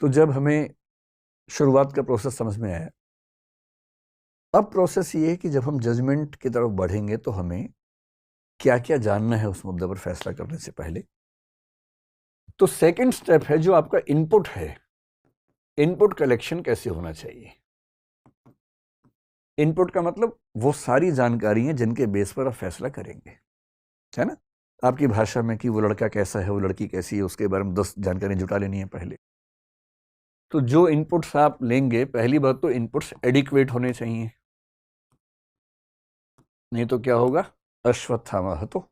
तो जब हमें शुरुआत का प्रोसेस समझ में आया, अब प्रोसेस ये है कि जब हम जजमेंट की तरफ बढ़ेंगे तो हमें क्या क्या जानना है उस मुद्दे पर फैसला करने से पहले। तो सेकंड स्टेप है जो आपका इनपुट है, इनपुट कलेक्शन कैसे होना चाहिए। इनपुट का मतलब वो सारी जानकारी है जिनके बेस पर आप फैसला करेंगे, है ना। आपकी भाषा में कि वो लड़का कैसा है, वो लड़की कैसी है, उसके बारे में 10 जानकारी जुटा लेनी है पहले। तो जो इनपुट्स आप लेंगे, पहली बात तो इनपुट्स एडिक्वेट होने चाहिए, नहीं तो क्या होगा, अश्वत्थामा तो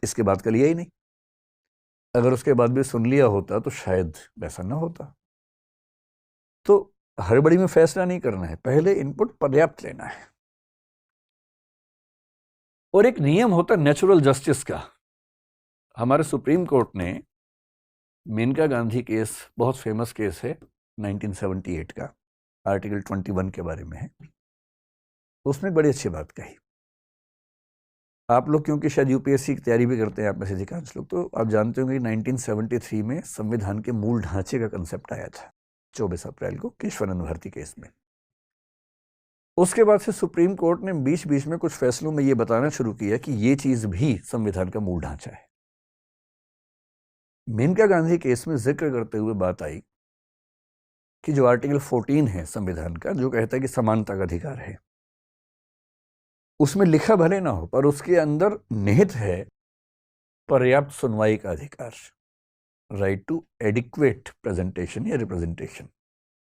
इसके बाद का लिया ही नहीं। अगर उसके बाद भी सुन लिया होता तो शायद वैसा ना होता। तो हड़बड़ी में फैसला नहीं करना है, पहले इनपुट पर्याप्त लेना है। और एक नियम होता है नेचुरल जस्टिस का। हमारे सुप्रीम कोर्ट ने मेनका गांधी केस, बहुत फेमस केस है 1978 का, आर्टिकल 21 के बारे में है, उसमें बड़ी अच्छी बात कही। आप लोग क्योंकि शायद यूपीएससी की तैयारी भी करते हैं आप में से अधिकांश लोग, तो आप जानते होंगे 1973 में संविधान के मूल ढांचे का कंसेप्ट आया था 24 अप्रैल को केशवानंद भारती केस में। उसके बाद से सुप्रीम कोर्ट ने बीच बीच में कुछ फैसलों में यह बताना शुरू किया कि यह चीज भी संविधान का मूल ढांचा है। मेनका गांधी केस में जिक्र करते हुए बात आई कि जो आर्टिकल 14 है संविधान का, जो कहता है कि समानता का अधिकार है, उसमें लिखा भले ना हो पर उसके अंदर निहित है पर्याप्त सुनवाई का अधिकार, राइट टू एडिक्वेट प्रेजेंटेशन या रिप्रेजेंटेशन।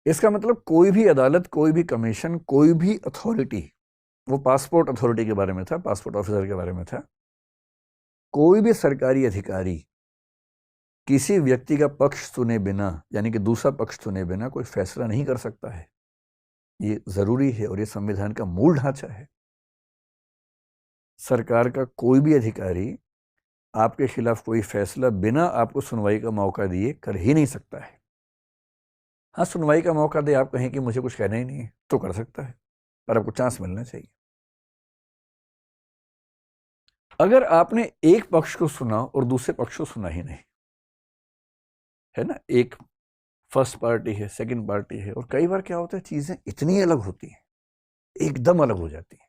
इसका मतलब कोई भी अदालत, कोई भी कमीशन, कोई भी अथॉरिटी, वो पासपोर्ट अथॉरिटी के बारे में था, पासपोर्ट ऑफिसर के बारे में था, कोई भी सरकारी अधिकारी किसी व्यक्ति का पक्ष सुने बिना, यानी कि दूसरा पक्ष सुने बिना कोई फैसला नहीं कर सकता है। ये जरूरी है और ये संविधान का मूल ढांचा है। सरकार का कोई भी अधिकारी आपके खिलाफ कोई फैसला बिना आपको सुनवाई का मौका दिए कर ही नहीं सकता है। हाँ, सुनवाई का मौका दे, आप कहें कि मुझे कुछ कहना ही नहीं है तो कर सकता है, पर आपको चांस मिलना चाहिए। अगर आपने एक पक्ष को सुना और दूसरे पक्ष को सुना ही नहीं, है ना, एक फर्स्ट पार्टी है, सेकंड पार्टी है, और कई बार क्या होता है चीजें इतनी अलग होती हैं, एकदम अलग हो जाती हैं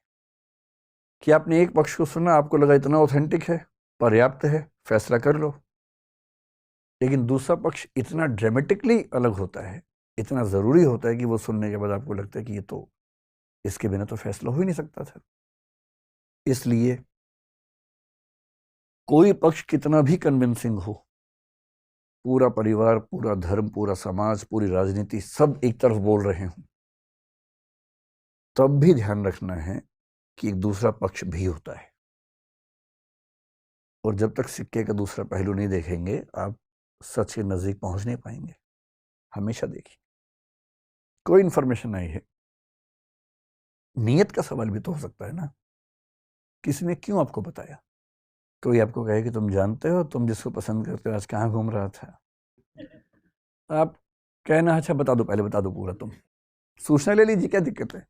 कि आपने एक पक्ष को सुना, आपको लगा इतना ऑथेंटिक है, पर्याप्त है, फैसला कर लो, लेकिन दूसरा पक्ष इतना ड्रामेटिकली अलग होता है, इतना जरूरी होता है कि वो सुनने के बाद आपको लगता है कि ये तो, इसके बिना तो फैसला हो ही नहीं सकता था। इसलिए कोई पक्ष कितना भी कन्विंसिंग हो, पूरा परिवार, पूरा धर्म, पूरा समाज, पूरी राजनीति सब एक तरफ बोल रहे हों, तब भी ध्यान रखना है कि एक दूसरा पक्ष भी होता है। और जब तक सिक्के का दूसरा पहलू नहीं देखेंगे, आप सच के नजदीक पहुंच नहीं पाएंगे। हमेशा देखिए, कोई इंफॉर्मेशन आई है, नियत का सवाल भी तो हो सकता है ना, किसी ने क्यों आपको बताया। कोई आपको कहे कि तुम जानते हो तुम जिसको पसंद करते हो आज कहाँ घूम रहा था, आप कहना अच्छा बता दो, पहले बता दो पूरा, तुम सूचना ले लीजिए, क्या दिक्कत है।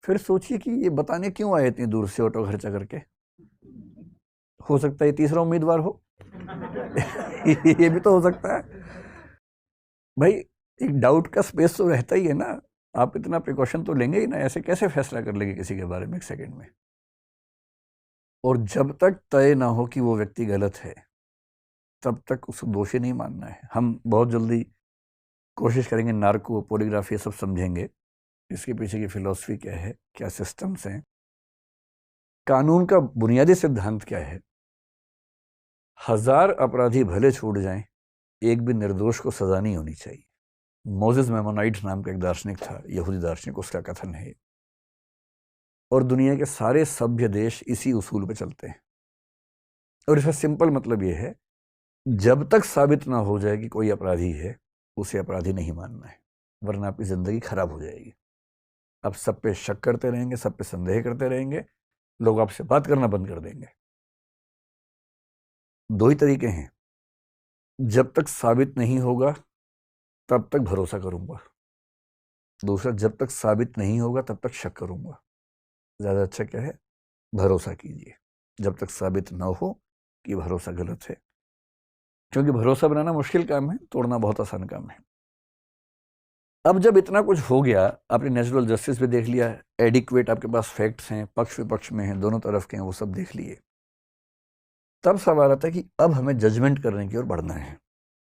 फिर सोचिए कि ये बताने क्यों आए इतनी दूर से ऑटो खर्चा करके, हो सकता है तीसरा उम्मीदवार हो ये भी तो हो सकता है भाई। एक डाउट का स्पेस तो रहता ही है ना, आप इतना प्रिकॉशन तो लेंगे ही ना, ऐसे कैसे फैसला कर लेंगे किसी के बारे में एक सेकंड में। और जब तक तय ना हो कि वो व्यक्ति गलत है, तब तक उसको दोषी नहीं मानना है। हम बहुत जल्दी कोशिश करेंगे, नार्को, पॉलीग्राफ, ये सब समझेंगे, इसके पीछे की फिलॉसफी क्या है, क्या सिस्टम्स हैं, कानून का बुनियादी सिद्धांत क्या है। 1000 अपराधी भले छूट जाएं, एक भी निर्दोष को सजा नहीं होनी चाहिए। मोजेस मेमोनाइट नाम का एक दार्शनिक था, यहूदी दार्शनिक, उसका कथन है। और दुनिया के सारे सभ्य देश इसी उसूल पे चलते हैं। और इसका सिंपल मतलब यह है, जब तक साबित ना हो जाए कि कोई अपराधी है, उसे अपराधी नहीं मानना है, वरना आपकी जिंदगी खराब हो जाएगी। आप सब पे शक करते रहेंगे, सब पे संदेह करते रहेंगे, लोग आपसे बात करना बंद कर देंगे। दो ही तरीके हैं, जब तक साबित नहीं होगा तब तक भरोसा करूंगा, दूसरा जब तक साबित नहीं होगा तब तक शक करूंगा। ज्यादा अच्छा क्या है, भरोसा कीजिए जब तक साबित ना हो कि भरोसा गलत है, क्योंकि भरोसा बनाना मुश्किल काम है, तोड़ना बहुत आसान काम है। अब जब इतना कुछ हो गया, आपने नेचुरल जस्टिस भी देख लिया, एडिक्वेट आपके पास फैक्ट्स हैं, पक्ष विपक्ष में हैं, दोनों तरफ के हैं, वो सब देख लिए, तब सवाल आता है कि अब हमें जजमेंट करने की ओर बढ़ना है।